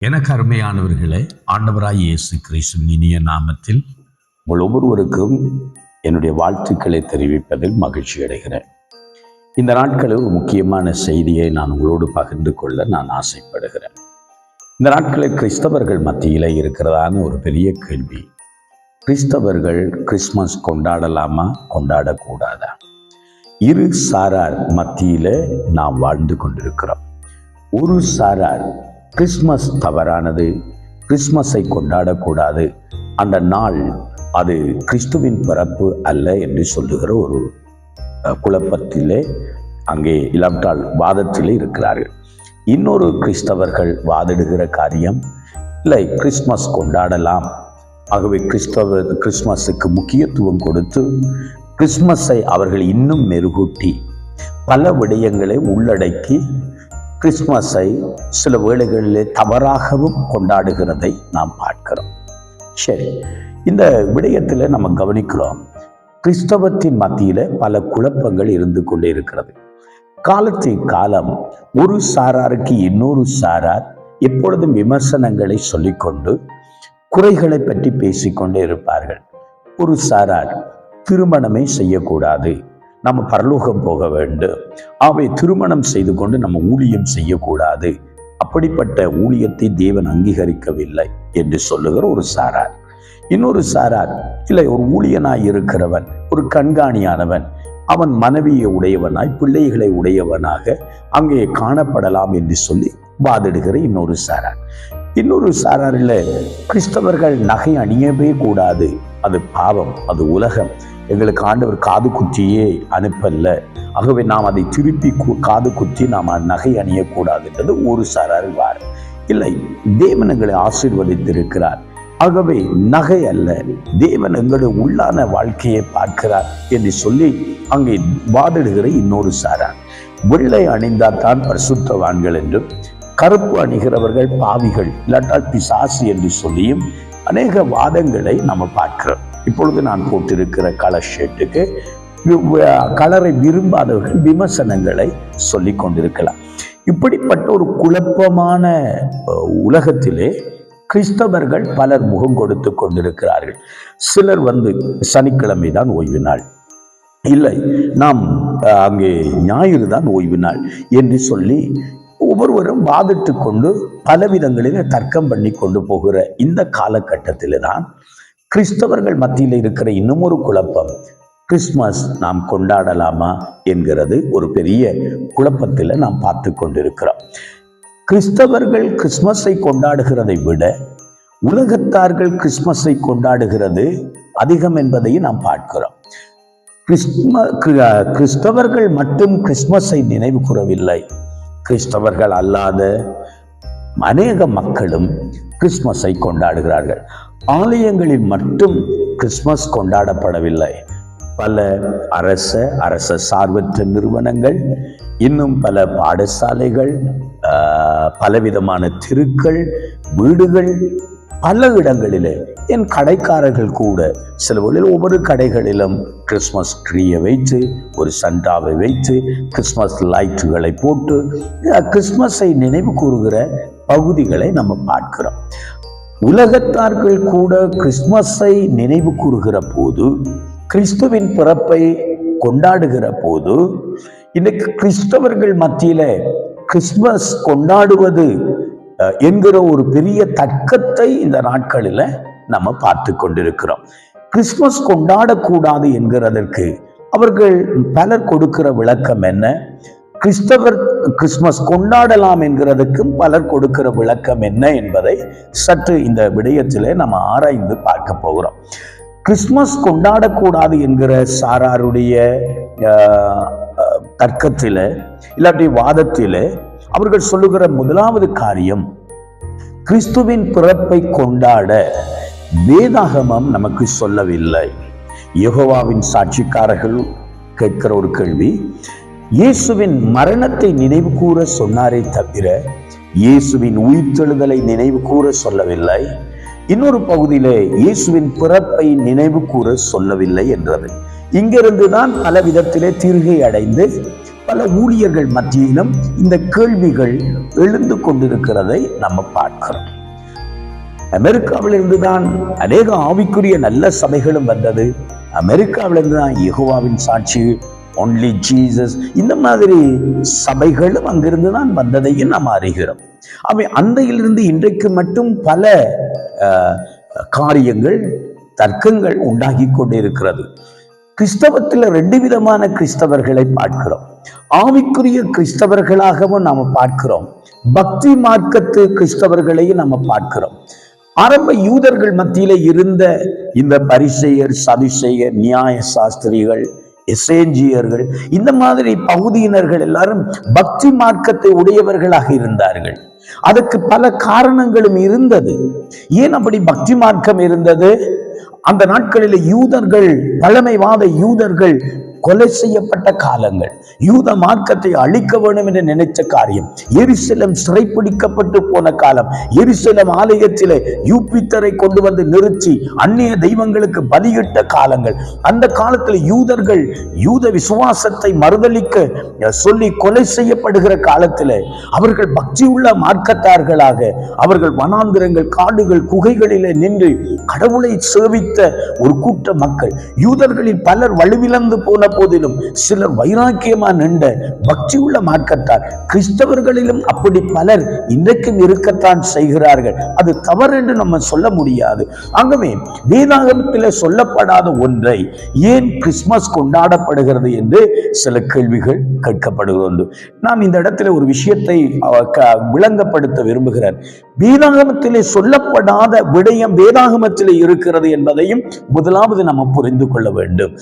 எனக்கு அருமையானவர்களே, ஆண்டவராய் இயேசு கிறிஸ்துவின் இனிய நாமத்தில் உங்கள் ஒவ்வொருவருக்கும் என்னுடைய வாழ்த்துக்களை தெரிவிப்பதில் மகிழ்ச்சி அடைகிறேன். இந்த நாட்களில் ஒரு முக்கியமான செய்தியை நான் உங்களோடு பகிர்ந்து கொள்ள நான் ஆசைப்படுகிறேன். இந்த நாட்களில் கிறிஸ்தவர்கள் மத்தியில் இருக்கிறதான ஒரு பெரிய கேள்வி, கிறிஸ்தவர்கள் கிறிஸ்மஸ் கொண்டாடலாமா கொண்டாடக்கூடாதா? இரு சாரார் மத்தியில் நாம் வாழ்ந்து கொண்டிருக்கிறோம். ஒரு சாரார் கிறிஸ்மஸ் தவறானது, கிறிஸ்மஸை கொண்டாடக்கூடாது, அந்த நாள் அது கிறிஸ்துவின் பிறப்பு அல்ல என்று சொல்லுகிற ஒரு குழப்பத்திலே அங்கே இல்லாவிட்டால் வாதத்திலே இருக்கிறார்கள். இன்னொரு கிறிஸ்தவர்கள் வாதிடுகிற காரியம், இல்லை கிறிஸ்மஸ் கொண்டாடலாம், ஆகவே கிறிஸ்மஸுக்கு முக்கியத்துவம் கொடுத்து கிறிஸ்மஸை அவர்கள் இன்னும் மெருகூட்டி பல விடயங்களை உள்ளடக்கி கிறிஸ்மஸை சில வேளைகளிலே தவறாகவும் கொண்டாடுகிறதை நாம் பார்க்கிறோம். சரி, இந்த விடயத்தில் நம்ம கவனிக்கிறோம், கிறிஸ்தவத்தின் மத்தியில் பல குழப்பங்கள் இருந்து கொண்டே இருக்கிறது. காலத்தின் காலம் ஒரு சாராருக்கு இன்னொரு சாரார் எப்பொழுதும் விமர்சனங்களை சொல்லிக்கொண்டு குறைகளை பற்றி பேசிக்கொண்டே இருப்பார்கள். ஒரு சாரார் திருமணமே செய்யக்கூடாது, நம்ம பரலோகம் போக வேண்டும், அவை திருமணம் செய்து கொண்டு நம்ம ஊழியம் செய்யக்கூடாது, அப்படிப்பட்ட ஊழியத்தை தேவன் அங்கீகரிக்கவில்லை என்று சொல்லுகிற ஒரு சாரார். இன்னொரு சாரார், இல்லை ஒரு ஊழியனாய் இருக்கிறவன், ஒரு கண்காணியானவன், அவன் மனைவியை உடையவனாய் பிள்ளைகளை உடையவனாக அங்கே காணப்படலாம் என்று சொல்லி வாதிடுகிற இன்னொரு சாரார். இன்னொரு சாராரில் கிறிஸ்தவர்கள் நகை அணியவே கூடாது, அது பாவம், அது உலகம், எங்களுக்கு ஆண்டவர் காது குத்தியே அனுப்பல்ல, ஆகவே நாம் அதை திருப்பி காது குத்தி நாம் நகை அணியக்கூடாது என்றது ஒரு சாரார் வார். இல்லை, தேவன் எங்களை ஆசீர்வதித்திருக்கிறார், ஆகவே நகை அல்ல, தேவன் எங்களுடைய உள்ளான வாழ்க்கையை பார்க்கிறார் என்று சொல்லி அங்கே வாதிடுகிற இன்னொரு சாரார். வெள்ளை அணிந்தால்தான் பரிசுத்தவான்கள் என்றும், கருப்பு அணிகிறவர்கள் பாவிகள் இல்லாட்டால் பிசாசு என்று சொல்லியும் அநேக வாதங்களை நம்ம பார்க்கிறோம். இப்பொழுது நான் போட்டிருக்கிற கலர் ஷர்ட்டுக்கு கலரை விரும்பாதவர்கள் விமர்சனங்களை சொல்லி கொண்டிருக்கலாம். இப்படிப்பட்ட ஒரு குழப்பமான உலகத்திலே கிறிஸ்தவர்கள் பலர் முகம் கொடுத்து கொண்டிருக்கிறார்கள். சிலர் சனிக்கிழமை தான் ஓய்வு நாள், இல்லை நாம் அங்கே ஞாயிறு தான் ஓய்வு நாள் என்று சொல்லி ஒவ்வொருவரும் வாதிட்டு கொண்டு பலவிதங்களில் தர்க்கம் பண்ணி கொண்டு போகிற இந்த காலகட்டத்தில் தான் கிறிஸ்தவர்கள் மத்தியில் இருக்கிற இன்னும் ஒரு குழப்பம், கிறிஸ்மஸ் நாம் கொண்டாடலாமா என்கிறது ஒரு பெரிய குழப்பத்தில் நாம் பார்த்து கொண்டிருக்கிறோம். கிறிஸ்தவர்கள் கிறிஸ்மஸை கொண்டாடுகிறதை விட உலகத்தார்கள் கிறிஸ்மஸை கொண்டாடுகிறது அதிகம் என்பதையும் நாம் பார்க்கிறோம். கிறிஸ்தவர்கள் மட்டும் கிறிஸ்மஸை நினைவு கூறவில்லை, கிறிஸ்தவர்கள் அல்லாத அநேக மக்களும் கிறிஸ்மஸை கொண்டாடுகிறார்கள். ஆலயங்களில் மட்டும் கிறிஸ்மஸ் கொண்டாடப்படவில்லை, பல அரச சார்பற்ற நிறுவனங்கள், இன்னும் பல பாடசாலைகள், பலவிதமான தெருக்கள், வீடுகள், பல இடங்களிலே என் கடைக்காரர்கள் கூட சில வேளையில் ஒவ்வொரு கடைகளிலும் கிறிஸ்மஸ் ட்ரீயை வைத்து ஒரு சண்டாவை வைத்து கிறிஸ்மஸ் லைட்டுகளை போட்டு கிறிஸ்மஸை நினைவு கூறுகிற பகுதிகளை நம்ம பார்க்கிறோம். உலகத்தார்கள் கூட கிறிஸ்மஸை நினைவு கூறுகிற போது, கிறிஸ்துவின் பிறப்பை கொண்டாடுகிற போது, இன்னைக்கு கிறிஸ்தவர்கள் மத்தியில கிறிஸ்மஸ் கொண்டாடுவது என்கிற ஒரு பெரிய தர்க்கத்தை இந்த நாட்களில் நம்ம பார்த்து கொண்டிருக்கிறோம். கிறிஸ்மஸ் கொண்டாடக்கூடாது என்கிறதற்கு அவர்கள் பலர் கொடுக்கிற விளக்கம் என்ன, கிறிஸ்தவர் கிறிஸ்மஸ் கொண்டாடலாம் என்கிறதுக்கும் பலர் கொடுக்கிற விளக்கம் என்ன என்பதை சற்று இந்த விடயத்திலே நம்ம ஆராய்ந்து பார்க்க போகிறோம். கிறிஸ்மஸ் கொண்டாடக்கூடாது என்கிற சாராருடைய தர்க்கத்தில் இல்லாட்டி வாதத்தில் அவர்கள் சொல்லுகிற முதலாவது காரியம், கிறிஸ்துவின் பிறப்பை கொண்டாட வேதாகமம் நமக்கு சொல்லவில்லை. யெகோவாவின் சாட்சிக்காரர்கள் கேட்கிற ஒரு கேள்வி, இயேசுவின் மரணத்தை நினைவு கூற சொன்னாரே தவிர இயேசுவின் உயிர்த்தெழுதலை நினைவு கூற சொல்லவில்லை. இன்னொரு பகுதியிலே இயேசுவின் பிறப்பை நினைவு கூற சொல்லவில்லை என்றது. இங்கிருந்து தான் பல விதத்திலே தீர்கை அடைந்து பல ஊழியர்கள் மத்தியிலும் இந்த கேள்விகள் எழுந்து கொண்டிருக்கிறதை நம்ம பார்க்கிறோம். அமெரிக்காவிலிருந்து தான் அநேக ஆவிக்குரிய நல்ல சபைகளும் வந்தது. அமெரிக்காவிலிருந்து தான் யெகோவாவின் சாட்சி, ஒன்லி ஜீசஸ், இந்த மாதிரி சபைகளும் அங்கிருந்து தான் வந்ததையும் நாம் அறிகிறோம். அவை அன்றையிலிருந்து இன்றைக்கு மட்டும் பல காரியங்கள், தர்க்கங்கள் உண்டாகி கொண்டிருக்கிறது. கிறிஸ்தவத்தில் 2 விதமான கிறிஸ்தவர்களை பார்க்கிறோம். ஆவிக்குரிய கிறிஸ்தவர்களாகவும் நாம பார்க்கிறோம், பக்தி மார்க்கத்து கிறிஸ்தவர்களையும் நம்ம பார்க்கிறோம். ஆரம்ப யூதர்கள் மத்தியில இருந்த இந்த பரிசேயர், சதுசேயர், நியாய சாஸ்திரிகள், எசேஞ்சியர்கள், இந்த மாதிரி பகுதியினர்கள் எல்லாரும் பக்தி மார்க்கத்தை உடையவர்களாக இருந்தார்கள். அதுக்கு பல காரணங்களும் இருந்தது. ஏன் அப்படி பக்தி மார்க்கம் இருந்தது? அந்த நாட்களில் யூதர்கள், பழமைவாத யூதர்கள் கொலை செய்யப்பட்ட காலங்கள், யூத மார்க்கத்தை அழிக்க வேண்டும் என்று நினைத்த காரியம், எருசலேம் சிறைப்பிடிக்கப்பட்டு போன காலம், எருசலேம் ஆலயத்திலே யூபித்தரை கொண்டு வந்து நிறுத்தி அந்நிய தெய்வங்களுக்கு பலியிட்ட காலங்கள், அந்த காலத்தில் யூதர்கள் யூத விசுவாசத்தை மறுதலிக்க சொல்லி கொலை செய்யப்படுகிற காலத்தில் அவர்கள் பக்தி உள்ள மார்க்கத்தார்களாக அவர்கள் வனாந்திரங்கள், காடுகள், குகைகளிலே நின்று கடவுளை சேவித்த ஒரு கூட்ட மக்கள். யூதர்களில் பலர் வலுவிழந்து போன போதிலும் சிலர் வைராக்கியமா நின்ற பக்தி உள்ள மார்க்கத்தார். கிறிஸ்தவர்களிலும் அப்படி பலர் இன்றைக்கும் இருக்கத்தான் செய்கிறார்கள். அது தவறு என்று நம்ம சொல்ல முடியாது. ஆகவே வேதாகமத்தில் சொல்லப்படாத ஒன்றை ஏன் கிறிஸ்துமஸ் கொண்டாடப்படுகிறது என்று சில கேள்விகள் கேட்கப்படுகிறது. நான் இந்த இடத்துல ஒரு விஷயத்தை விளங்கப்படுத்த விரும்புகிறேன். வேதாகமத்திலே சொல்லப்படாத விடயம் வேதாகமத்திலே இருக்கிறது என்பதையும் முதலாவது நம்ம புரிந்து கொள்ள வேண்டும்.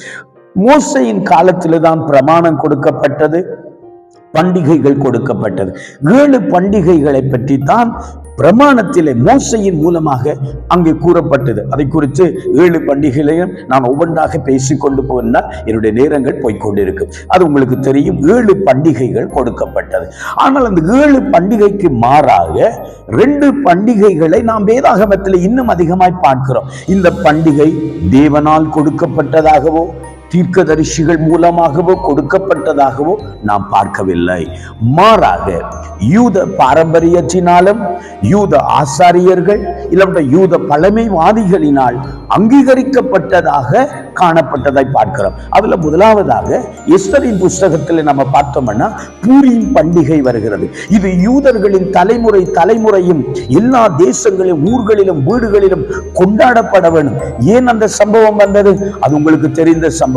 மோசையின் காலத்திலே தான் பிரமாணம் கொடுக்கப்பட்டது, பண்டிகைகள் கொடுக்கப்பட்டது. 7 பண்டிகைகளை பற்றி தான் பிரமாணத்திலே மோசையின் மூலமாக அங்கே கூறப்பட்டது. அதை குறித்து 7 பண்டிகைகளையும் நான் ஒவ்வொன்றாக பேசிக்கொண்டு போனால் என்னுடைய நேரங்கள் போய்கொண்டிருக்கும். அது உங்களுக்கு தெரியும். 7 பண்டிகைகள் கொடுக்கப்பட்டது. ஆனால் அந்த 7 பண்டிகைக்கு மாறாக 2 பண்டிகைகளை நாம் வேதாகமத்தில் இன்னும் அதிகமாய் பார்க்கிறோம். இந்த பண்டிகை தேவனால் கொடுக்கப்பட்டதாகவோ தீர்க்கதரிசிகள் மூலமாகவோ கொடுக்கப்பட்டதாகவோ நாம் பார்க்கவில்லை. மாறாக யூத பாரம்பரியத்தினாலும் யூத ஆசாரியர்கள் இல்லை யூத பழமைவாதிகளினால் அங்கீகரிக்கப்பட்டதாக காணப்பட்டதை பார்க்கிறோம். அதுல முதலாவதாக எஸ்தரின் புஸ்தகத்தில் நம்ம பார்த்தோம்னா பூரீம் பண்டிகை வருகிறது. இது யூதர்களின் தலைமுறையும் எல்லா தேசங்களிலும், ஊர்களிலும், வீடுகளிலும் கொண்டாடப்பட வேண்டும். ஏன் அந்த சம்பவம் வந்தது? அது உங்களுக்கு தெரிந்த சம்பவம்.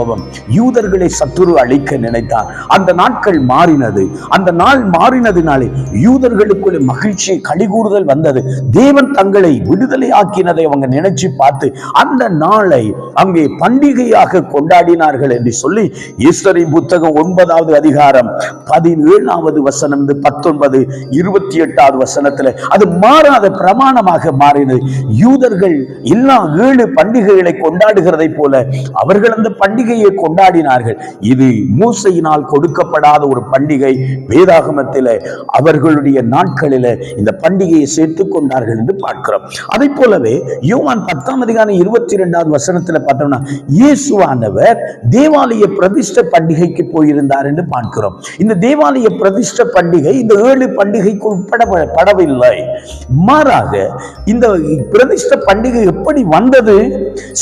யூதர்களை சத்துரு அழிக்க நினைத்தார். அந்த நாட்கள் மாறினது. அந்த நாள் மாறினதினாலே யூதர்களுக்குள்ள மகிழ்ச்சி, கலிகூறுதல் வந்தது. தேவன் தங்களை விடுதலை ஆக்கினதை அவங்க நினைச்சு பார்த்து அந்த நாளை அங்கே பண்டிகையாக கொண்டாடினார்கள் என்று சொல்லி எஸ்தரின் புத்தகம் 9வது அதிகாரம் 17வது வசனம் 19, 28வது வசனத்துல அது மாறாத பிரமாணமாக மாறினது. யூதர்கள் எல்லா 7 பண்டிகைகளை கொண்டாடுகிறதை போல அவர்கள் அந்த பண்டிகையை கொண்டாடினார்கள். இது மோசையினால் கொடுக்கப்படாத ஒரு பண்டிகை. வேதாகமத்தில் அவர்களுடைய நாட்களில் இந்த பண்டிகையை சேர்த்துக் கொண்டார்கள் என்று பார்க்கிறோம். அதை போலவே யோவான் 10ஆம் அதிகாரம் 22வது வசனத்தில் பார்த்தோம்னா இயேசுவானவர் தேவாலய பிரதிஷ்ட பண்டிகைக்கு போயிருந்தார் என்று பார்க்கிறோம். இந்த தேவாலய பிரதிஷ்ட பண்டிகை இந்த 7 பண்டிகைக்கு உட்படப்படவில்லை. மாறாக இந்த பிரதிஷ்ட பண்டிகை எப்படி வந்தது?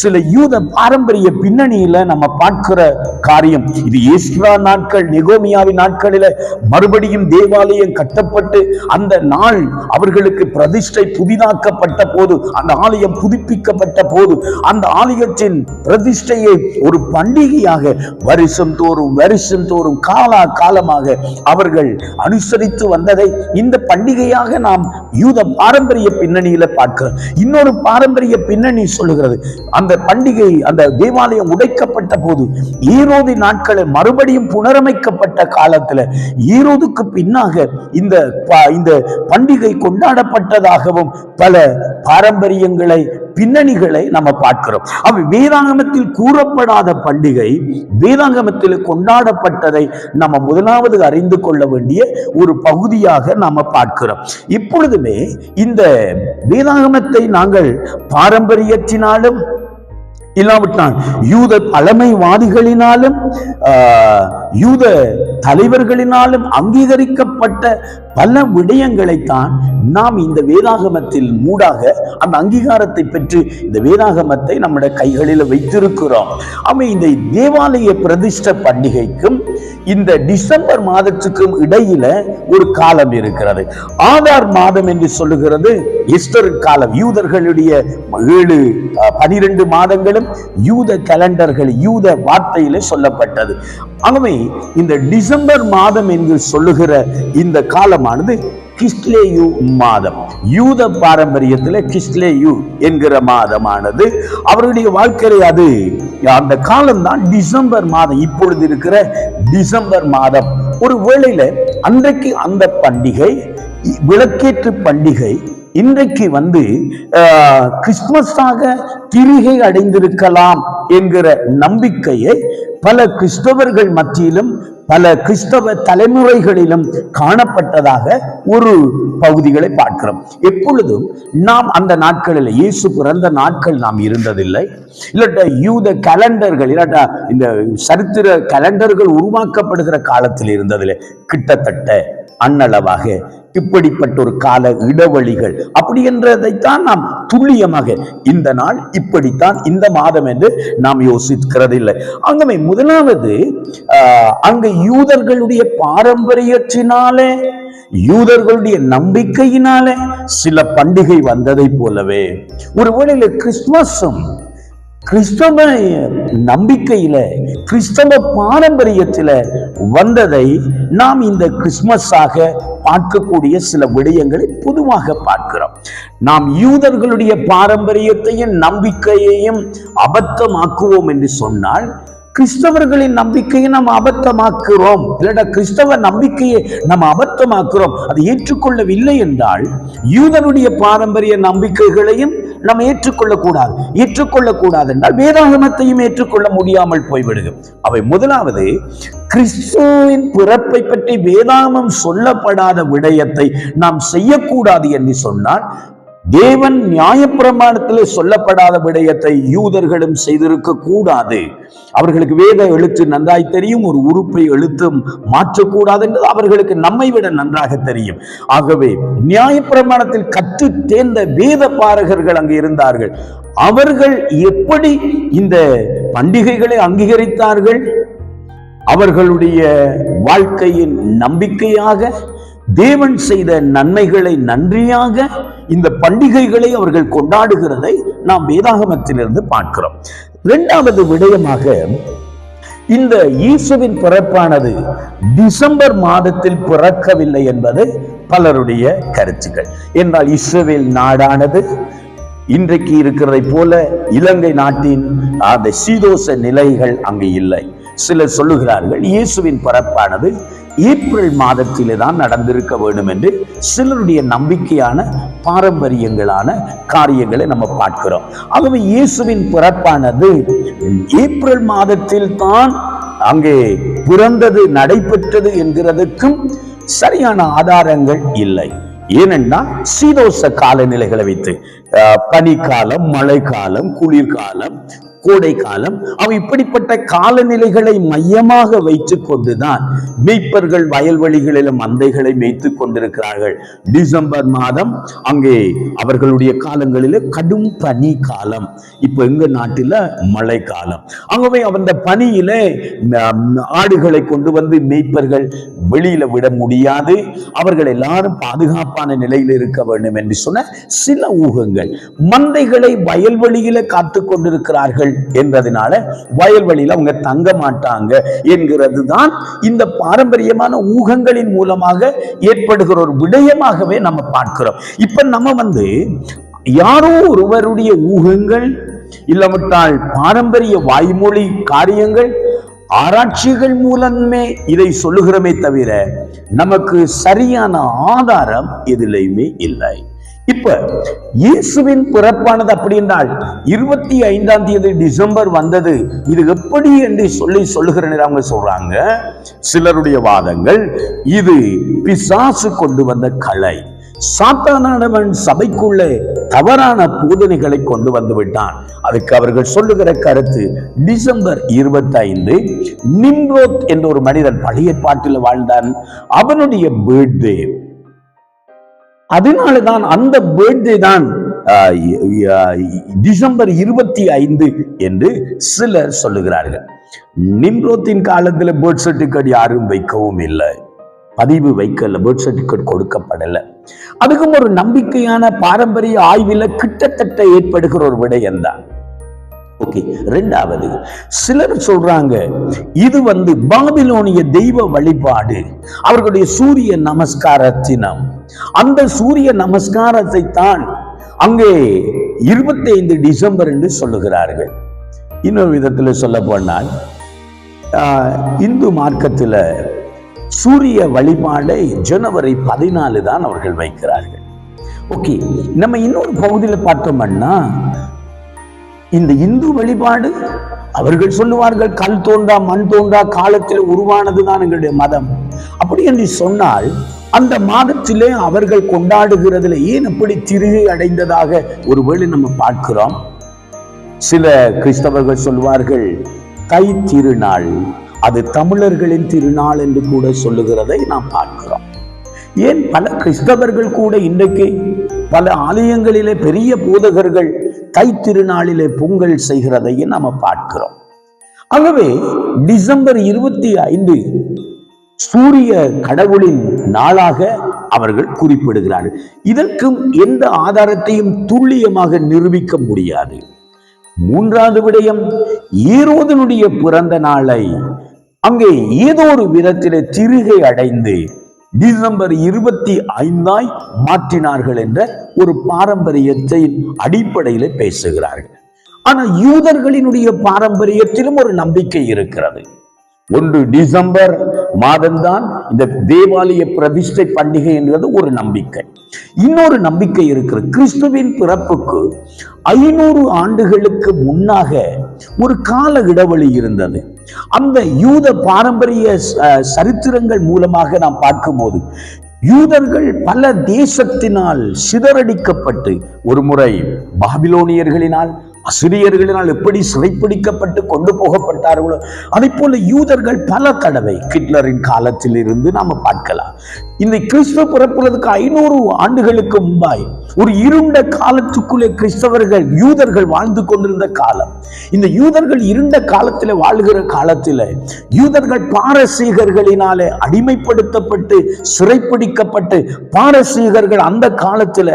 சில யூத பாரம்பரிய பின்னணியில நம்ம பார்க்கிற காரியம். இது எஸ்ரா நாட்கள், நெகோமியாவின் நாட்களில மறுபடியும் தேவாலயம் கட்டப்பட்டு அந்த நாள் அவர்களுக்கு பிரதிஷ்டை புதிதாக்கப்பட்ட போது, அந்த ஆலயம் புதுப்பிக்கப்பட்ட போது அந்த ஆலயத்தின் பிரதிஷ்டையை ஒரு பண்டிகையாக வருஷம் தோறும் காலமாக அவர்கள் அனுசரித்து வந்ததை இந்த பண்டிகையாக நாம் யூத பாரம்பரிய பின்னணியில பார்க்கிறோம். இன்னொரு பாரம்பரிய பின்னணி சொல்லுகிறது, அந்த பண்டிகை, அந்த தேவாலயம் உடைக்கப்பட்ட போது ஈரோது நாட்களில் மறுபடியும் புனரமைக்கப்பட்ட காலத்தில் ஈரோதுக்கு பின்னாக இந்த பண்டிகை கொண்டாடப்பட்டதாகவும் பல பாரம்பரியங்களை, பின்னணிகளை நம்ம பார்க்கிறோம். அவை வேதாகமத்தில் கூறப்படாத பண்டிகை வேதாகமத்தில் கொண்டாடப்பட்டதை நம்ம முதலாவது அறிந்து கொள்ள வேண்டிய ஒரு பகுதியாக நாம பார்க்கிறோம். இப்பொழுதுமே இந்த வேதாகமத்தை நாங்கள் பாரம்பரியத்தினாலும் இல்லாவிட்டால் யூத பழமைவாதிகளினாலும் யூத தலைவர்களினாலும் அங்கீகரிக்கப்பட்ட பல விடயங்களைத்தான் நாம் இந்த வேதாகமத்தில் மூடாக அந்த அங்கீகாரத்தை பெற்று இந்த வேதாகமத்தை நம்முடைய கைகளில் வைத்திருக்கிறோம். இந்த தேவாலய பிரதிஷ்ட பண்டிகைக்கும் இந்த டிசம்பர் மாதத்துக்கும் இடையில ஒரு காலம் இருக்கிறது. ஆதார் மாதம் என்று சொல்லுகிறது எஸ்டர் காலம். யூதர்களுடைய 12 மாதங்களும் யூத கலண்டர்கள் யூத வார்த்தையில சொல்லப்பட்டது. ஆகவே இந்த டிசம்பர் மாதம் என்று சொல்லுகிற இந்த காலமானது கிஸ்லேயு மாதம். யூத பாரம்பரியத்தில் கிஸ்லேயு என்கிற மாதமானது அவருடைய வாழ்க்கையை அது அந்த காலம்தான் டிசம்பர் மாதம். இப்பொழுது இருக்கிற டிசம்பர் மாதம் ஒரு வேளையில அன்றைக்கு அந்த பண்டிகை விளக்கேற்று பண்டிகை இன்றைக்கு கிறிஸ்துமஸாக திரிகை அடைந்திருக்கலாம் என்கிற நம்பிக்கையை பல கிறிஸ்தவர்கள் மத்தியிலும் பல கிறிஸ்தவ தலைமுறைகளிலும் காணப்பட்டதாக ஒரு பகுதிகளை பார்க்கிறோம். எப்பொழுதும் நாம் அந்த நாட்களில் இயேசு பிறந்த நாட்கள் நாம் இருந்ததில்லை. இல்லாட்டா யூத கலண்டர்கள் இல்லாட்டா இந்த சரித்திர கலண்டர்கள் உருவாக்கப்படுகிற காலத்தில் இருந்ததில்லை. கிட்டத்தட்ட அன்னளவாக இப்படிப்பட்ட ஒரு கால இடைவெளிகள் அப்படி என்றதைத்தான் நாம் துல்லியமாக இந்த நாள் இப்படித்தான் இந்த மாதம் என்று நாம் யோசிக்கிறது இல்லை. அங்கே முதலாவது அங்கு யூதர்களுடைய பாரம்பரியத்தினாலே யூதர்களுடைய நம்பிக்கையினாலே சில பண்டிகை வந்ததை போலவே ஒருவேளை கிறிஸ்துமஸும் கிறிஸ்தவ நம்பிக்கையில கிறிஸ்தவ பாரம்பரியத்தில வந்ததை நாம் இந்த கிறிஸ்துமஸாக பார்க்கக்கூடிய சில விடயங்களை பொதுவாக பார்க்கிறோம். நாம் யூதர்களுடைய பாரம்பரியத்தையும் நம்பிக்கையையும் அபத்தமாக்குவோம் என்று சொன்னால் கிறிஸ்தவர்களின் நம்பிக்கையை நாம் அபத்தமாக்குறோம். இல்லைன்னா கிறிஸ்தவ நம்பிக்கையை நாம் அபத்தமாக்குறோம். அதை ஏற்றுக்கொள்ளவில்லை என்றால் யூதனுடைய பாரம்பரிய நம்பிக்கைகளையும் நாம் ஏற்றுக்கொள்ளக்கூடாது என்றால் வேதாகமத்தையும் ஏற்றுக்கொள்ள முடியாமல் போய்விடுகிறது. அவை முதலாவது கிறிஸ்துவின் பிறப்பை பற்றி வேதாகமம் சொல்லப்படாத விடயத்தை நாம் செய்யக்கூடாது என்று சொன்னால் தேவன் நியாயப்பிரமாணத்திலே சொல்லப்படாத விடயத்தை யூதர்களும் செய்திருக்க கூடாது. அவர்களுக்கு வேத எழுத்து நன்றாய் தெரியும். ஒரு உறுப்பை எழுத்தும் மாற்றக்கூடாது என்று அவர்களுக்கு நம்மை விட நன்றாக தெரியும். ஆகவே நியாயப்பிரமாணத்தில் கற்று தேர்ந்த வேத பாரகர்கள் அங்கு இருந்தார்கள். அவர்கள் எப்படி இந்த பண்டிகைகளை அங்கீகரித்தார்கள்? அவர்களுடைய வாழ்க்கையின் நம்பிக்கையாக தேவன் செய்த நன்மைகளை நன்றியாக இந்த பண்டிகைகளை அவர்கள் கொண்டாடுகிறதை நாம் வேதாகமத்திலிருந்து பார்க்கிறோம். இரண்டாவது விடயமாக இந்த இயேசுவின் பிறப்பானது டிசம்பர் மாதத்தில் பிறக்கவில்லை என்பது பலருடைய கருத்துக்கள். என்றால் இஸ்ரவேல் நாடானது இன்றைக்கு இருக்கிறதை போல இலங்கை நாட்டின் அந்த சீதோச நிலைகள் அங்கு இல்லை. சிலர் சொல்லுகிறார்கள் இயேசுவின் பிறப்பானது ஏப்ரல் மாதத்திலே தான் நடந்திருக்க வேண்டும் என்று சிலருடைய நம்பிக்கையான பாரம்பரியங்களான காரியங்களை நம்ம பார்க்கிறோம். ஆகவே இயேசுவின் பிறப்பானது ஏப்ரல் மாதத்தில் தான் அங்கே பிறந்தது நடைபெற்றது என்கிறதுக்கும் சரியான ஆதாரங்கள் இல்லை. ஏனென்னா சீதோச காலநிலைகளை வைத்து பனிக்காலம், மழைக்காலம், குளிர்காலம், கோடை காலம் இப்படிப்பட்ட காலநிலைகளை மையமாக வைத்துக் கொண்டுதான் மேய்ப்பர்கள் வயல்வெளிகளிலும் மந்தைகளை மேய்த்துக் கொண்டிருக்கிறார்கள். டிசம்பர் மாதம் அங்கே அவர்களுடைய காலங்களிலே கடும் பனி காலம். இப்ப எங்க நாட்டில மழை காலம். ஆகவே அந்த பனியிலே ஆடுகளை கொண்டு வந்து மேய்ப்பர்கள் வெளியில விட முடியாது. அவர்கள் எல்லாரும் பாதுகாப்பான நிலையில் இருக்க வேண்டும் என்று சொன்ன சில ஊகங்கள். மந்தைகளை வயல்வெளியில காத்து கொண்டிருக்கிறார்கள் என்றதுனால வயல்வெளியில அவங்க தங்க மாட்டாங்க என்கிறது தான் இந்த பாரம்பரியமான ஊகங்களின் மூலமாக ஏற்படுகிற ஒரு விடயமாகவே நம்ம பார்க்கிறோம். இப்ப நம்ம யாரோ ஒருவருடைய ஊகங்கள் இல்லாவிட்டால் பாரம்பரிய வாய்மொழி காரியங்கள் ஆராய்ச்சிகள் மூலமே இதை சொல்லுகிறோமே தவிர நமக்கு சரியான ஆதாரம் எதிலையுமே இல்லை. இப்ப இயேசுவின் பிறப்பானது அப்படி என்றால் 25ஆம் தேதி டிசம்பர் வந்தது, இது எப்படி என்று சொல்லுகிற அவங்க சொல்றாங்க. சிலருடைய வாதங்கள் இது பிசாசு கொண்டு வந்த கலை, சாத்தானானவன் சபைக்குள்ளே தவறான போதனைகளை கொண்டு வந்து விட்டான். அதுக்கு அவர்கள் சொல்லுகிற கருத்து, டிசம்பர் 25 நிம்ரோத் என்ற ஒரு மனிதன் பழைய பாட்டில் வாழ்ந்தான், அவனுடைய பர்த்டே. அதனாலதான் அந்த பர்த்டே தான் டிசம்பர் 25 என்று சிலர் சொல்லுகிறார்கள். நிம்ரோத்தின் காலத்தில் பர்த் சர்டிபிகேட் யாரும் வைக்கவும் இல்லை, பதிவு வைக்கல, பர்த் சர்டிபிகேட் கொடுக்கப்படல. அதுக்கும் ஒரு நம்பிக்கையான பாரம்பரிய ஆய்வில் கிட்டத்தட்ட ஏற்படுகிற ஒரு விடயம் தான். ஓகே, இரண்டாவது சிலர் சொல்றாங்க இது பாபிலோனிய தெய்வ வழிபாடு, அவர்களுடைய சூரிய நமஸ்காரத்தினம். அந்த சூரிய நமஸ்காரத்தை தான் அங்கே 25 டிசம்பர் என்று சொல்லுகிறார்கள். இன்னொரு விதத்தில் சொல்ல போனால் இந்து மார்க்கத்தில் சூரிய வழிபாடை ஜனவரி 14 தான் அவர்கள் வைக்கிறார்கள். ஓகே, நம்ம இன்னொரு பகுதியில் பார்த்தோம்னா இந்த இந்து வழிபாடு அவர்கள் சொல்லுவார்கள் கல் தோன்றா மண் தோன்றா காலத்தில் உருவானதுதான் எங்களுடைய மதம். அப்படி என்று சொன்னால் அந்த மாதத்திலே அவர்கள் கொண்டாடுகிறதுல ஏன் அப்படி திரிகை அடைந்ததாக ஒருவேளை நம்ம பார்க்கிறோம். சில கிறிஸ்தவர்கள் சொல்வார்கள் தை திருநாள், அது தமிழர்களின் திருநாள் என்று கூட சொல்லுகிறதை நாம் பார்க்கிறோம். ஏன் பல கிறிஸ்தவர்கள் கூட இன்றைக்கு பல ஆலயங்களிலே பெரிய போதகர்கள் தை திருநாளிலே பொங்கல் செய்கிறதையும் நாம பார்க்கிறோம். ஆகவே டிசம்பர் 25 சூரிய கடவுளின் நாளாக அவர்கள் குறிப்பிடுகிறார்கள். இதற்கும் எந்த ஆதாரத்தையும் துல்லியமாக நிரூபிக்க முடியாது. மூன்றாவது விடயம், ஏரோதனுடைய பிறந்த நாளை அங்கே ஏதோ ஒரு விதத்திலே திரிகை அடைந்து டிசம்பர் 25 மாற்றினார்கள் என்ற ஒரு பாரம்பரியத்தின் அடிப்படையில் பேசுகிறார்கள். ஆனால் யூதர்களினுடைய பாரம்பரியத்திலும் ஒரு நம்பிக்கை இருக்கிறது. ஒன்று டிசம்பர் மாதம்தான் இந்த தேவாலய பிரதிஷ்டை பண்டிகை என்பது ஒரு நம்பிக்கை. இன்னொரு நம்பிக்கை இருக்கிறது, கிறிஸ்துவின் பிறப்புக்கு 500 ஆண்டுகளுக்கு முன்னாக ஒரு கால இடைவெளி இருந்தது. அந்த யூத பாரம்பரிய சரித்திரங்கள் மூலமாக நாம் பார்க்கும்போது யூதர்கள் பல தேசத்தினால் சிதறடிக்கப்பட்டு, ஒரு முறை பாபிலோனியர்களினால் அசிரியர்களினால் எப்படி சிறைப்பிடிக்கப்பட்டு கொண்டு போகப்பட்டார்களோ அதை போல யூதர்கள் பல தடவை ஹிட்லரின் காலத்தில் இருந்து நாம பார்க்கலாம். இந்த கிறிஸ்துவ பிறப்புறதுக்கு 500 ஆண்டுகளுக்கு முன்பாய் ஒரு இருண்ட காலத்துக்குள்ளே கிறிஸ்தவர்கள் யூதர்கள் வாழ்ந்து கொண்டிருந்த காலம். இந்த யூதர்கள் இருண்ட காலத்தில் வாழ்கிற காலத்தில் யூதர்கள் பாரசீகர்களினாலே அடிமைப்படுத்தப்பட்டு சிறைப்பிடிக்கப்பட்டு, பாரசீகர்கள் அந்த காலத்தில்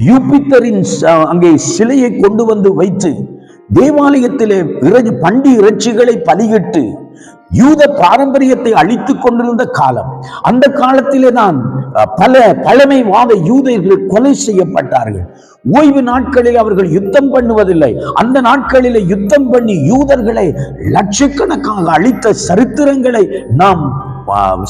யூபித்தரின் அங்கே சிலையை கொண்டு வந்து வைத்து தேவாலயத்திலே பண்டி இறைச்சிகளை பலியிட்டு யூத பாரம்பரியத்தை அழித்துக் கொண்டிருந்த காலம். அந்த காலத்திலே தான் பல பழமைவாத யூதர்கள் கொலை செய்யப்பட்டார்கள். ஓய்வு நாட்களில் அவர்கள் யுத்தம் பண்ணுவதில்லை. அந்த நாட்களிலே யுத்தம் பண்ணி யூதர்களை லட்சக்கணக்காக அழித்த சரித்திரங்களை நாம்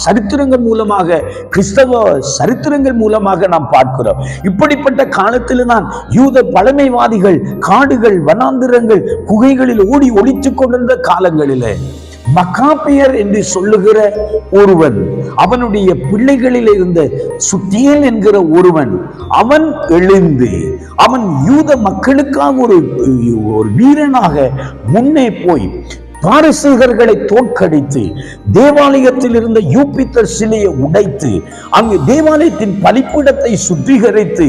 சரித்திரங்கள் மூலமாக, கிறிஸ்தவ சரித்திரங்கள் மூலமாக நாம் பார்க்கிறோம். இப்படிப்பட்ட காலத்தில் தான் யூத பழமைவாதிகள் காடுகள், வனாந்திரங்கள், குகைகளில் ஓடி ஒளித்துக் கொண்டிருந்த காலங்களிலே மக்காபியர் என்று சொல்லுகிற ஒருவன், அவனுடைய பிள்ளைகளில் இருந்த சுத்தியல் என்கிற ஒருவன், அவன் எழுந்து அவன் யூத மக்களுக்காக ஒரு வீரனாக முன்னே போய் பாரசீகர்களை தோற்கடித்து தேவாலயத்தில் இருந்த யூபித்தர் சிலையை உடைத்து அங்கு தேவாலயத்தின் பலிப்பிடத்தை சுத்திகரித்து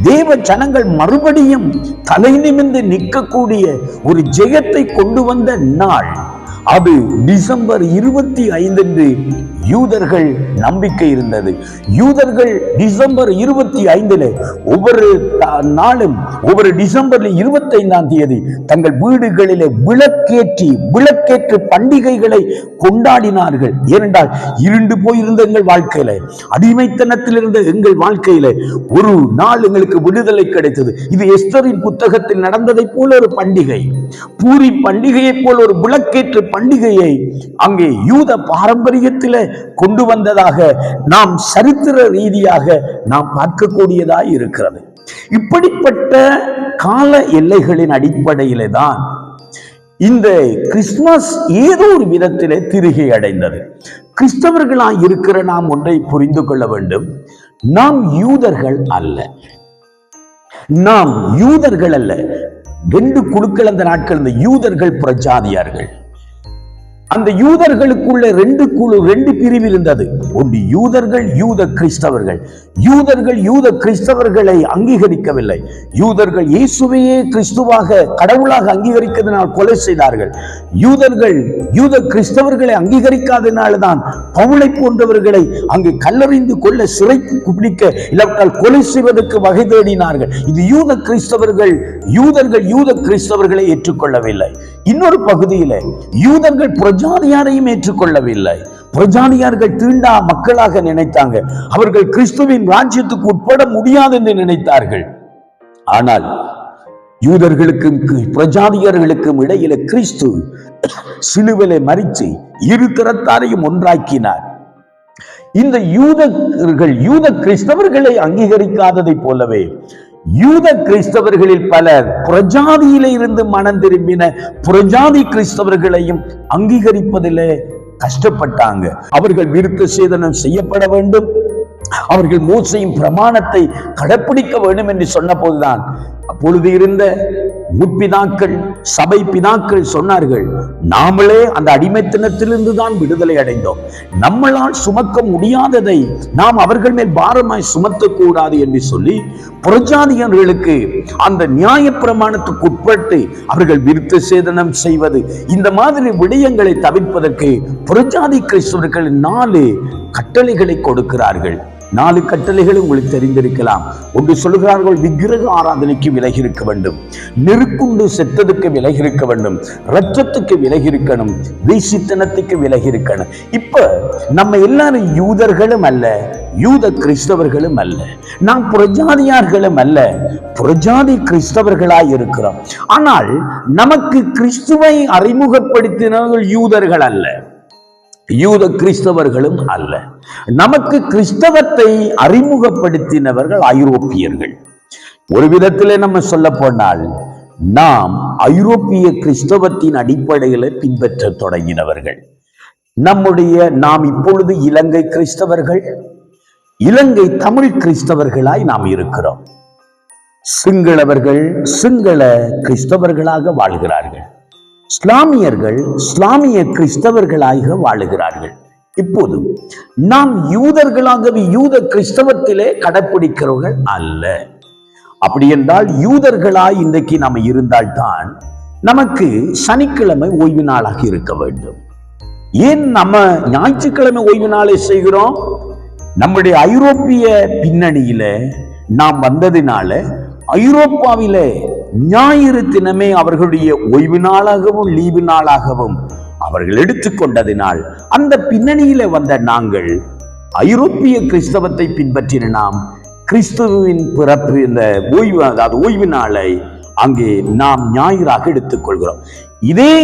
தேவ ஜனங்கள் மறுபடியும் தலை நிமிர்ந்து நிற்கக்கூடிய ஒரு ஜெயத்தை கொண்டு வந்த நாள் அது டிசம்பர் 25 யூதர்கள் நம்பிக்கை இருந்தது. யூதர்கள் டிசம்பர் 25 ஒவ்வொரு நாளும், ஒவ்வொரு டிசம்பர் 25 தங்கள் வீடுகளிலே விளக்கேற்று பண்டிகைகளை கொண்டாடினார்கள். ஏனென்றால் இருண்டு போயிருந்த எங்கள் வாழ்க்கையில, அடிமைத்தனத்தில் இருந்த எங்கள் வாழ்க்கையில ஒரு நாள் எங்களுக்கு விடுதலை கிடைத்தது. இது எஸ்தரின் புத்தகத்தில் நடந்ததை போல ஒரு பண்டிகை, பூரி பண்டிகையை போல ஒரு விளக்கேற்று பண்டிகையை அங்கே யூத பாரம்பரியத்தில் கொண்டு வந்ததாக நாம் சரித்திர ரீதியாக நாம் பார்க்கக்கூடியதாய் இருக்கிறது. இப்படிப்பட்ட கால எல்லைகளின் அடிப்படையிலே தான் இந்த கிறிஸ்துமஸ் ஏதோ ஒரு விதத்திலே திரிகை அடைந்தது. கிறிஸ்தவர்களாய் இருக்கிற நாம் ஒன்றை புரிந்து கொள்ள வேண்டும். நாம் யூதர்கள் அல்ல. நாம் யூதர்கள் அல்ல. ரெண்டு குழுக்கள் அந்த நாட்கள். இந்த யூதர்கள் புறஜாதியார்கள். அந்த யூதர்களுக்குள்ள ரெண்டு பிரிவு இருந்தது. ஒன்று யூதர்கள், யூத கிறிஸ்தவர்கள். யூதர்கள் யூத கிறிஸ்தவர்களை அங்கீகரிக்கவில்லை. யூதர்கள் இயேசுவையே கிறிஸ்துவாக கடவுளாக அங்கீகரிக்கிறதுனால் கொலை செய்தார்கள். யூதர்கள் யூத கிறிஸ்தவர்களை அங்கீகரிக்காதனால்தான் பவுலை போன்றவர்களை அங்கு கல்லறிந்து கொள்ள, சிறை பிடிக்க, இல்லாவிட்டால் கொலை செய்வதற்கு வகை தேடினார்கள். இது யூத கிறிஸ்தவர்கள். யூதர்கள் யூத கிறிஸ்தவர்களை ஏற்றுக்கொள்ளவில்லை. இன்னொரு பகுதியில யூதர்கள் புறஜாதியாரையும் ஏற்றுக்கொள்ளவில்லை. புறஜாதியார்கள் தீண்டா மக்களாக நினைத்தாங்க. அவர்கள் கிறிஸ்துவின் ராஜ்யத்துக்கு உட்பட முடியாது என்று நினைத்தார்கள். ஆனால் யூதர்களுக்கும் புறஜாதியார்களுக்கும் இடையில கிறிஸ்து சிலுவையிலே மரித்து இரு திறத்தாரையும் ஒன்றாக்கினார். இந்த யூதர்கள் யூத கிறிஸ்தவர்களை அங்கீகரிக்காததை போலவே யூத கிறிஸ்தவர்களில் பலர் புறஜாதியில இருந்து மனம் திரும்பின புறஜாதி கிறிஸ்தவர்களையும் அங்கீகரிப்பதிலே கஷ்டப்பட்டாங்க. அவர்கள் விருத்த சேதனம் செய்யப்பட வேண்டும், அவர்கள் மோசையின் பிரமாணத்தை கடைப்பிடிக்க வேண்டும் என்று சொன்ன போதுதான் அப்பொழுது இருந்த முற்பிதாக்கள், சபை பிதாக்கள் சொன்னார்கள், நாமளே அந்த அடிமைத்தனத்திலிருந்து தான் விடுதலை அடைந்தோம். நம்மளால் சுமக்க முடியாததை நாம் அவர்கள் மேல் பாரமாய் சுமத்தக்கூடாது என்று சொல்லி புறஜாதியர்களுக்கு அந்த நியாய பிரமாணத்துக்கு உட்பட்டு அவர்கள் விருத்த சேதனம் செய்வது, இந்த மாதிரி விடயங்களை தவிர்ப்பதற்கு புறஜாதி கிறிஸ்தவர்கள் 4 கட்டளைகளை கொடுக்கிறார்கள். 4 கட்டளைகள் உங்களுக்கு தெரிந்திருக்கலாம். ஒன்று சொல்லுகிறார்கள், விக்கிரக ஆராதனைக்கு விலகி இருக்க வேண்டும், நெருக்குண்டு செத்ததுக்கு விலகி இருக்க வேண்டும், இரத்தத்துக்கு விலகி இருக்கணும், வேசித்தனத்துக்கு விலகி இருக்கணும். இப்ப நம்ம எல்லாரும் யூதர்களும் அல்ல, யூத கிறிஸ்தவர்களும் அல்ல, நாம் புறஜாதியார்களும் அல்ல, புறஜாதி கிறிஸ்தவர்களாய் இருக்கிறோம். ஆனால் நமக்கு கிறிஸ்துவை அறிமுகப்படுத்தினவர்கள் யூதர்கள் அல்ல, யூத கிறிஸ்தவர்களும் அல்ல. நமக்கு கிறிஸ்தவத்தை அறிமுகப்படுத்தினவர்கள் ஐரோப்பியர்கள். ஒரு விதத்திலே நம்ம சொல்ல போனால் நாம் ஐரோப்பிய கிறிஸ்தவத்தின் அடிப்படையில் பின்பற்ற தொடங்கினவர்கள். நாம் இப்பொழுது இலங்கை கிறிஸ்தவர்கள், இலங்கை தமிழ் கிறிஸ்தவர்களாய் நாம் இருக்கிறோம். சிங்களவர்கள் சிங்கள கிறிஸ்தவர்களாக வாழ்கிறார்கள். இஸ்லாமியர்கள் இஸ்லாமிய கிறிஸ்தவர்களாக வாழுகிறார்கள். இப்போது நாம் யூதர்களாகவே யூத கிறிஸ்தவத்திலே கடைப்பிடிக்கிறவர்கள் அல்ல. அப்படி என்றால் யூதர்களாய் இன்றைக்கு நாம் இருந்தால்தான் நமக்கு சனிக்கிழமை ஓய்வு நாளாக இருக்க வேண்டும். ஏன் நம்ம ஞாயிற்றுக்கிழமை ஓய்வு நாளை செய்கிறோம்? நம்முடைய ஐரோப்பிய பின்னணியில நாம் வந்ததினால ஐரோப்பாவிலே ஞாயிறு தினமே அவர்களுடைய ஓய்வு நாளாகவும் லீவு நாளாகவும் அவர்கள் எடுத்துக்கொண்டதினால் அந்த பின்னணியில வந்த நாங்கள் ஐரோப்பிய கிறிஸ்தவத்தை பின்பற்றின நாம் கிறிஸ்துவின் பிறப்பு இந்த ஓய்வு, அதாவது ஓய்வு நாளை அங்கே நாம் ஞாயிறாக எடுத்துக்கொள்கிறோம். இதே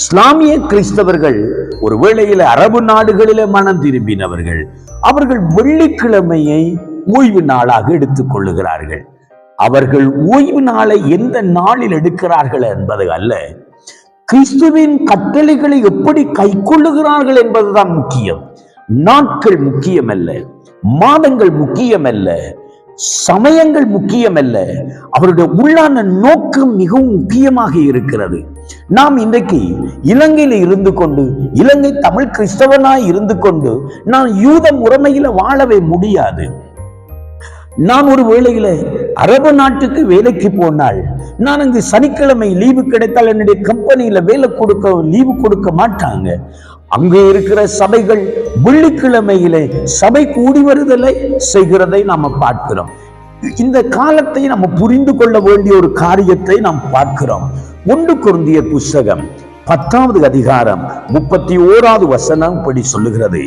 இஸ்லாமிய கிறிஸ்தவர்கள் ஒரு வேளையில அரபு நாடுகளில மனம் திரும்பினவர்கள், அவர்கள் வெள்ளிக்கிழமையை ஓய்வு நாளாக எடுத்துக் கொள்ளுகிறார்கள். அவர்கள் ஓய்வு நாளை எந்த நாளில் எடுக்கிறார்கள் என்பது அல்ல, கிறிஸ்துவின் கட்டளைகளை எப்படி கை கொள்ளுகிறார்கள் என்பதுதான் முக்கியம். நாட்கள் முக்கியமல்ல, மாதங்கள் முக்கியமல்ல, சமயங்கள் முக்கியமல்ல, அவருடைய உள்ளான நோக்கம் மிகவும் முக்கியமாக இருக்கிறது. நாம் இன்றைக்கு இலங்கையில இருந்து கொண்டு, இலங்கை தமிழ் கிறிஸ்தவனாய் இருந்து கொண்டு நான் யூத முறைமையில வாழவே முடியாது. நான் ஒரு வேளையில அரபு நாட்டுக்கு வேலைக்கு போனால் நான் அங்கு சனிக்கிழமை லீவு கிடைத்தால் என்னுடைய கம்பெனியில லீவு கொடுக்க மாட்டாங்க. அங்கே இருக்கிற சபைகள் வெள்ளிக்கிழமையிலே சபை கூடி வருதலை செய்கிறதை நாம பார்க்கிறோம். இந்த காலத்தை நம்ம புரிந்து கொள்ள வேண்டிய ஒரு காரியத்தை நாம் பார்க்கிறோம். 1 கொரிந்தியர் புஸ்தகம் 10வது அதிகாரம் 31வது வசனம் படி சொல்லுகிறது,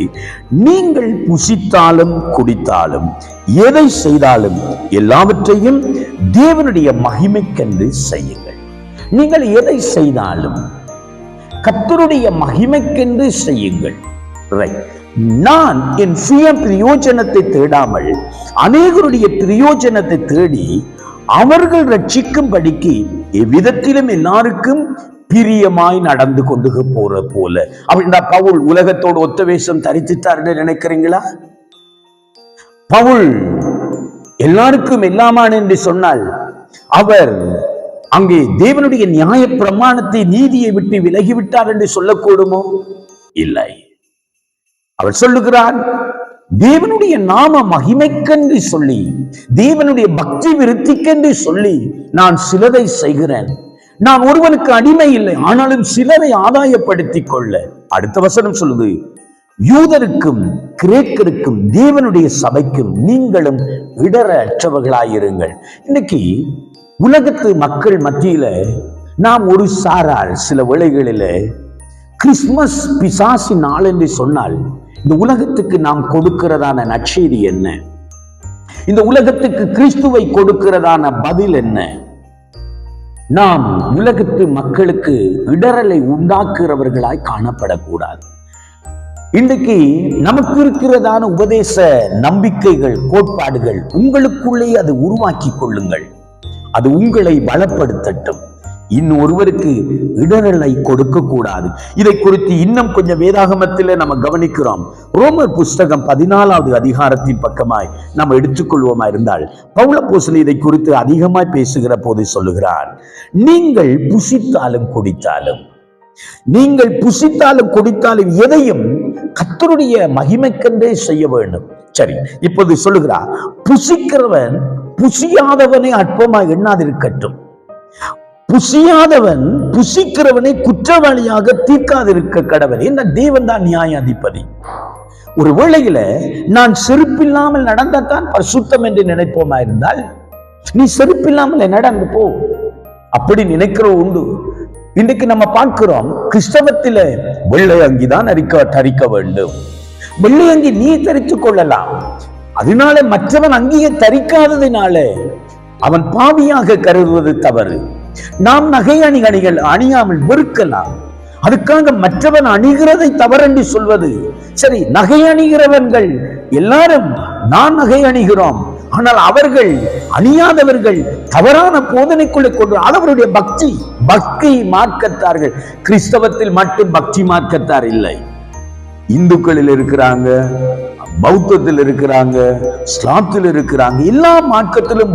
நீங்கள் புசித்தாலும் குடித்தாலும் எதை செய்தாலும் எல்லாவற்றையும் தேவனுடைய மகிமைக்கென்று செய்யுங்கள். நீங்கள் எதை செய்தாலும் கர்த்தருடைய மகிமைக்கென்று செய்யுங்கள். நான் என் சுய பிரயோஜனத்தை தேடாமல் அநேகருடைய பிரயோஜனத்தை தேடி அவர்கள் ரட்சிக்கும்படிக்கு எவ்விதத்திலும் எல்லாருக்கும் பிரியமாய் நடந்து கொண்டு போற போல. அப்படின்னா பவுல் உலகத்தோடு ஒத்த வேஷம் தரித்துட்டார் நினைக்கிறீங்களா? பவுல் எல்லாருக்கும் எல்லாமான் என்று சொன்னால் அவர் அங்கே தேவனுடைய நியாய பிரமாணத்தை, நீதியை விட்டு விலகிவிட்டார் என்று சொல்லக்கூடுமோ? இல்லை. அவர் சொல்லுகிறார், தேவனுடைய நாம மகிமைக்கென்று சொல்லி, தேவனுடைய பக்தி விருத்திக்கென்று சொல்லி நான் சிலரை செய்கிறேன். நான் ஒருவனுக்கு அடிமை இல்லை, ஆனாலும் சிலரை ஆதாயப்படுத்திக் கொள்ள. அடுத்த வசனம் சொல்லுது, யூதருக்கும் கிரேக்கருக்கும் தேவனுடைய சபைக்கும் நீங்களும் இடர அற்றவர்களாயிருங்கள். இன்னைக்கு உலகத்து மக்கள் மத்தியில நாம் ஒரு சாரார் சில வேளைகளில் கிறிஸ்துமஸ் பிசாசி நாள் என்று சொன்னால் இந்த உலகத்துக்கு நாம் கொடுக்கிறதான நற்செய்தி என்ன? இந்த உலகத்துக்கு கிறிஸ்துவை கொடுக்கிறதான பதில் என்ன? நாம் உலகத்து மக்களுக்கு இடரலை உண்டாக்குறவர்களாய் காணப்படக்கூடாது. இன்றைக்கு நமக்கு இருக்கிறதான உபதேச நம்பிக்கைகள், கோட்பாடுகள் உங்களுக்குள்ளே அது உருவாக்கி கொள்ளுங்கள். அது உங்களை பலப்படுத்தட்டும். இன்னொருவருக்கு இடரலை கொடுக்க கூடாது. இதை குறித்து இன்னும் கொஞ்சம் வேதாகமத்தில் நம்ம கவனிக்கிறோம். ரோமர் புஸ்தகம் 14வது அதிகாரத்தின் பக்கமாய் நம்ம எடுத்துக்கொள்வோமா இருந்தால், பவுல் அப்போஸ்தலன் இதை குறித்து அதிகமாய் பேசுகிற போது சொல்லுகிறார், நீங்கள் புசித்தாலும் குடித்தாலும், நீங்கள் புசித்தாலும் குடித்தாலும் எதையும் கர்த்தருடைய மகிமைக்கென்றே செய்ய வேண்டும். சரி, இப்போது சொல்லுகிறார், புசிக்கிறவன் புசியாதவனை அற்பமாய் எண்ணாதிருக்கட்டும். புசியாதவன் புசிக்கிறவனை குற்றவாளியாக தீர்க்காதிருக்க கடவன். என்ன, தேவன் தான் நியாயாதிபதி. ஒரு வேளையில நான் செருப்பில்லாமல் நடந்தான் பரிசுத்தம் என்று நினைப்போமா இருந்தால், நீ செருப்பில்லாமல் நடந்து போ, அப்படி நினைக்கிற உண்டு. இன்றைக்கு நம்ம பார்க்கிறோம், கிறிஸ்தவத்தில வெள்ளை அங்கிதான் தரிக்க வேண்டும். வெள்ளை அங்கி நீ தரித்துக் கொள்ளலாம். அதனால மற்றவன் அங்கியை தரிக்காததினால அவன் பாவியாக கருதுவது தவறு. நாம் நகை அணிகள் அணியாமல் வெறுக்கலாம். அதுக்காக மற்றவன் அணிகிறதை தவறென்று சொல்வது சரி. நகை அணிகிறவர்கள் எல்லாரும் நான் நகை அணிகிறோம், ஆனால் அவர்கள் அணியாதவர்கள் தவறான போதனைக்குள்ளே கொண்டு அவருடைய பக்தி மார்க்கத்தார்கள். கிறிஸ்தவத்தில் மட்டும் பக்தி மார்க்கத்தார் இல்லை, இந்துக்களில் இருக்கிறாங்க, பௌத்தத்தில் இருக்கிறாங்க, இஸ்லாத்தில் இருக்கிறாங்க, எல்லா மார்க்கத்திலும்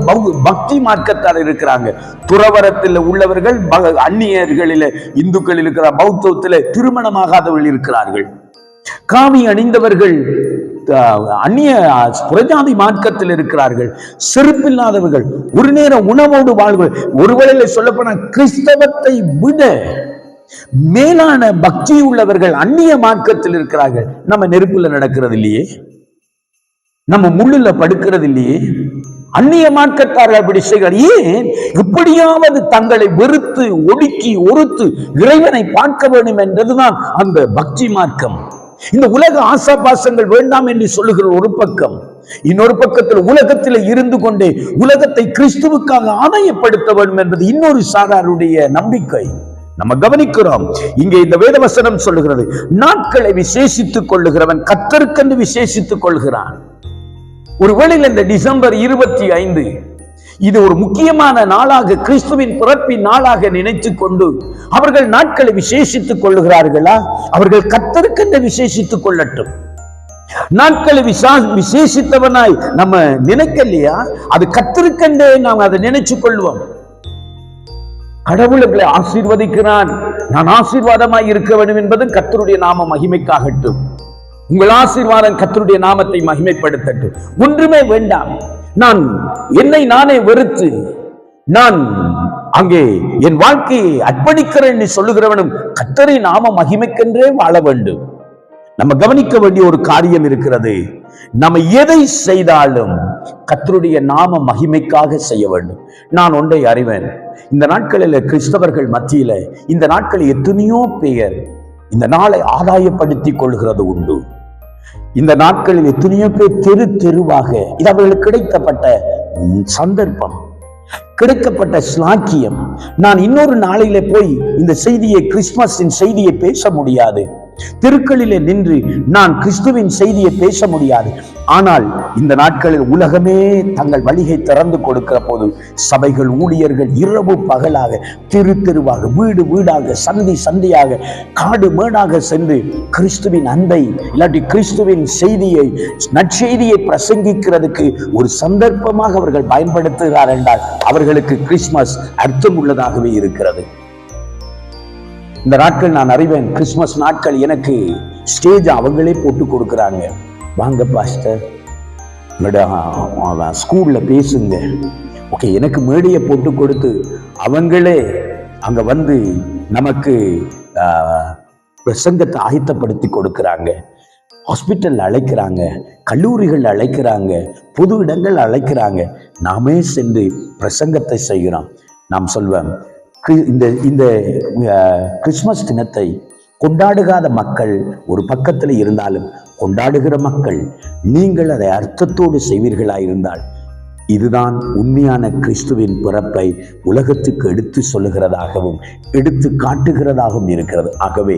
பக்தி மார்க்கத்தார் இருக்கிறாங்க. துறவரத்தில் உள்ளவர்கள், அந்நியர்களில் இந்துக்களில் இருக்கிற, பௌத்தத்தில் திருமணமாகாதவர்கள் இருக்கிறார்கள். காவி அணிந்தவர்கள் அந்நிய புறஜாதி மார்க்கத்தில் இருக்கிறார்கள். செருப்பில்லாதவர்கள், ஒரு நேரம் உணவோடு வாழ்வர். ஒருவேளை சொல்லப்போன கிறிஸ்தவத்தை விட மேலான பக்தி உள்ளவர்கள் அந்நிய மார்க்கத்தில் இருக்கிறார்கள். நம்ம நெருப்புல நடக்கிறது இல்லையே, நம்ம முள்ளுல படுக்கிறது இல்லையே. அந்நிய மார்க்கத்தார்கள் அப்படி செய்கிறார். ஏன்? எப்படியாவது தங்களை வெறுத்து ஒடுக்கி ஒருத்து இறைவனை பார்க்க வேண்டும் என்றதுதான் அந்த பக்தி மார்க்கம். இந்த உலக ஆசாபாசங்கள் வேண்டாம் என்று சொல்லுகிற ஒரு பக்கம், இன்னொரு பக்கத்தில் உலகத்தில் இருந்து கொண்டே உலகத்தை கிறிஸ்துவுக்காக ஆதாயப்படுத்த வேண்டும் என்பது இன்னொரு சாராருடைய நம்பிக்கை. நம்ம கவனிக்கிறோம். இங்கே இந்த வேதவசனம் சொல்லுகிறது, நாட்களை விசேஷித்துக் கொள்ளுகிறவன் கர்த்தருக்கென்று விசேஷித்துக் கொள்கிறான். ஒருவேளையில் இந்த டிசம்பர் 25 இது ஒரு முக்கியமான நாளாக, கிறிஸ்துவின் பிறப்பின் நாளாக நினைத்துக் கொண்டு அவர்கள் நாட்களை விசேஷித்துக் கொள்ளுகிறார்களா? அவர்கள் கர்த்தருக்கென்று விசேஷித்துக் கொள்ளட்டும். நாட்களை விசேஷித்தவனாய் நம்ம நினைக்கலையா? அது கர்த்தருக்கென்றே நாம் அதை நினைச்சுக் கொள்வோம். கடவுளை ஆசீர்வதிக்கிறான், நான் ஆசீர்வாதமாய் இருக்க வேண்டும் என்பது கர்த்தருடைய நாம மகிமைக்காகட்டும். உங்கள் ஆசீர்வாதம் கர்த்தருடைய நாமத்தை மகிமைப்படுத்தட்டும். ஒன்றுமே வேண்டாம். நான் என்னை நானே வெறுத்து நான் அங்கே என் வாழ்க்கையை அர்ப்பணிக்கிறேன் என்று சொல்லுகிறவனும் கர்த்தரின் நாம மகிமைக்கென்றே வாழ வேண்டும். நம்ம கவனிக்க வேண்டிய ஒரு காரியம் இருக்கிறது. நம்ம எதை செய்தாலும் கர்த்தருடைய நாம மகிமைக்காக செய்ய வேண்டும். நான் ஒன்றை அறிவேன், இந்த நாட்களில் கிறிஸ்தவர்கள் மத்தியில இந்த நாட்களில் எத்தனையோ பேர் இந்த நாளை ஆதாயப்படுத்திக் கொள்கிறது உண்டு. இந்த நாட்களில் எத்தனையோ பேர் தெரு தெருவாக, இது அவர்களுக்கு கிடைக்கப்பட்ட சந்தர்ப்பம், கிடைக்கப்பட்ட ஸ்லாக்கியம். நான் இன்னொரு நாளிலே போய் இந்த செய்தியை, கிறிஸ்துமஸின் செய்தியை பேச முடியாது. தெருக்களிலே நின்று நான் கிறிஸ்துவின் செய்தியை பேச முடியாது. ஆனால் இந்த நாட்களில் உலகமே தங்கள் வழியை திறந்து கொடுக்கிற போது சபைகள், ஊழியர்கள் இரவு பகலாக, தெரு தெருவாக, வீடு வீடாக, சந்தி சந்தியாக, காடு மேடாக சென்று கிறிஸ்துவின் அன்பை இல்லாட்டி கிறிஸ்துவின் செய்தியை, நற்செய்தியை பிரசங்கிக்கிறதுக்கு ஒரு சந்தர்ப்பமாக அவர்கள் பயன்படுத்துகிறார் என்றால் அவர்களுக்கு கிறிஸ்துமஸ் அர்த்தம் உள்ளதாகவே இருக்கிறது. இந்த நாட்கள் நான் அறிவேன், கிறிஸ்துமஸ் நாட்கள் எனக்கு ஸ்டேஜ் அவங்களே போட்டு கொடுக்குறாங்க. வாங்க பாஸ்டர், ஸ்கூல்ல பேசுங்க. ஓகே, எனக்கு மேடையை போட்டு கொடுத்து அவங்களே அங்க வந்து நமக்கு பிரசங்கத்தை ஆயத்தப்படுத்தி கொடுக்குறாங்க. ஹாஸ்பிட்டல் அழைக்கிறாங்க, கல்லூரிகள் அழைக்கிறாங்க, பொது இடங்கள் அழைக்கிறாங்க. நாமே சென்று பிரசங்கத்தை செய்கிறோம். நாம் சொல்வேன், இந்த கிறிஸ்துமஸ் தினத்தை கொண்டாடுகாத மக்கள் ஒரு பக்கத்தில் இருந்தாலும் கொண்டாடுகிற மக்கள் நீங்கள் அதை அர்த்தத்தோடு செய்வீர்களாயிருந்தால் இதுதான் உண்மையான கிறிஸ்துவின் பிறப்பை உலகத்துக்கு எடுத்து சொல்லுகிறதாகவும் எடுத்து காட்டுகிறதாகவும் இருக்கிறது. ஆகவே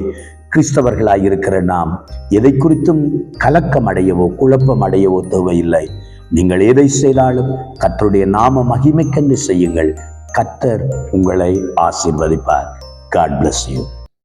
கிறிஸ்தவர்களாயிருக்கிற நாம் எதை குறித்தும் கலக்கம் அடையவோ குழப்பம் அடையவோ தேவையில்லை. நீங்கள் எதை செய்தாலும் கர்த்தருடைய நாம மகிமைக்கென்று செய்யுங்கள். கர்த்தர் உங்களை ஆசீர்வதிப்பார். God bless you.